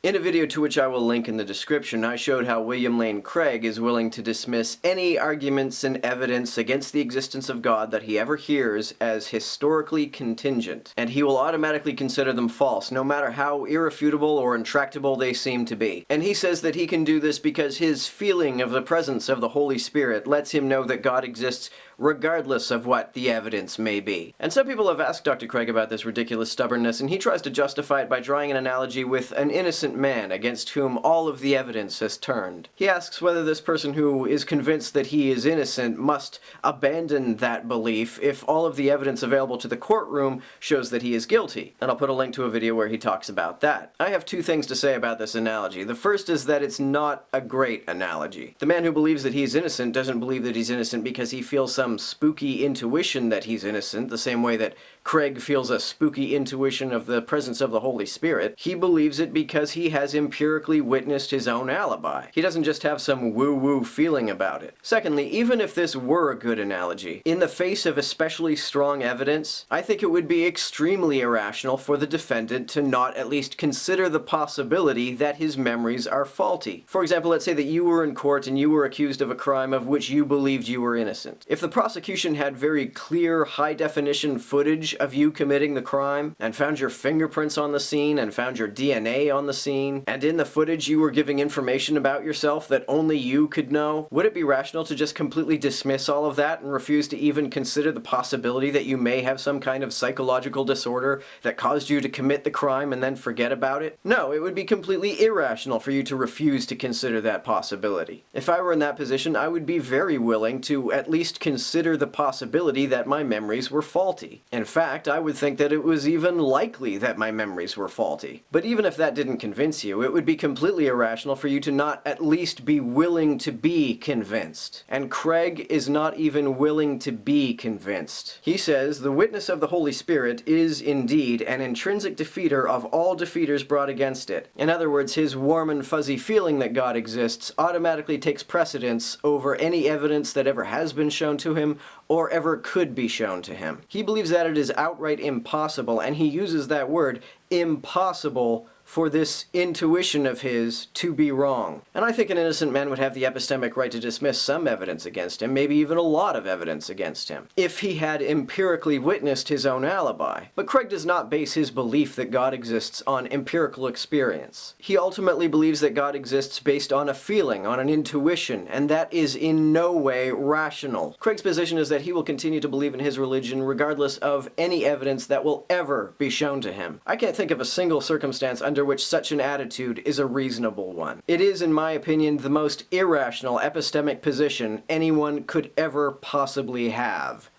In a video to which I will link in the description, I showed how William Lane Craig is willing to dismiss any arguments and evidence against the existence of God that he ever hears as historically contingent, and he will automatically consider them false, no matter how irrefutable or intractable they seem to be. And he says that he can do this because his feeling of the presence of the Holy Spirit lets him know that God exists regardless of what the evidence may be. And some people have asked Dr. Craig about this ridiculous stubbornness, and he tries to justify it by drawing an analogy with an innocent man against whom all of the evidence has turned. He asks whether this person who is convinced that he is innocent must abandon that belief if all of the evidence available to the courtroom shows that he is guilty. And I'll put a link to a video where he talks about that. I have two things to say about this analogy. The first is that it's not a great analogy. The man who believes that he is innocent doesn't believe that he's innocent because he feels some spooky intuition that he's innocent, the same way that Craig feels a spooky intuition of the presence of the Holy Spirit. He believes it because he has empirically witnessed his own alibi. He doesn't just have some woo-woo feeling about it. Secondly, even if this were a good analogy, in the face of especially strong evidence, I think it would be extremely irrational for the defendant to not at least consider the possibility that his memories are faulty. For example, let's say that you were in court and you were accused of a crime of which you believed you were innocent. If the prosecution had very clear, high-definition footage of you committing the crime, and found your fingerprints on the scene, and found your DNA on the scene, and in the footage you were giving information about yourself that only you could know, would it be rational to just completely dismiss all of that and refuse to even consider the possibility that you may have some kind of psychological disorder that caused you to commit the crime and then forget about it? No, it would be completely irrational for you to refuse to consider that possibility. If I were in that position, I would be very willing to at least consider the possibility that my memories were faulty. In fact, I would think that it was even likely that my memories were faulty. But even if that didn't convince you, it would be completely irrational for you to not at least be willing to be convinced. And Craig is not even willing to be convinced. He says, "The witness of the Holy Spirit is indeed an intrinsic defeater of all defeaters brought against it." In other words, his warm and fuzzy feeling that God exists automatically takes precedence over any evidence that ever has been shown to him or ever could be shown to him. He believes that it is outright impossible, and he uses that word, impossible, for this intuition of his to be wrong. And I think an innocent man would have the epistemic right to dismiss some evidence against him, maybe even a lot of evidence against him, if he had empirically witnessed his own alibi. But Craig does not base his belief that God exists on empirical experience. He ultimately believes that God exists based on a feeling, on an intuition, and that is in no way rational. Craig's position is that he will continue to believe in his religion regardless of any evidence that will ever be shown to him. I can't think of a single circumstance under which such an attitude is a reasonable one. It is, in my opinion, the most irrational epistemic position anyone could ever possibly have.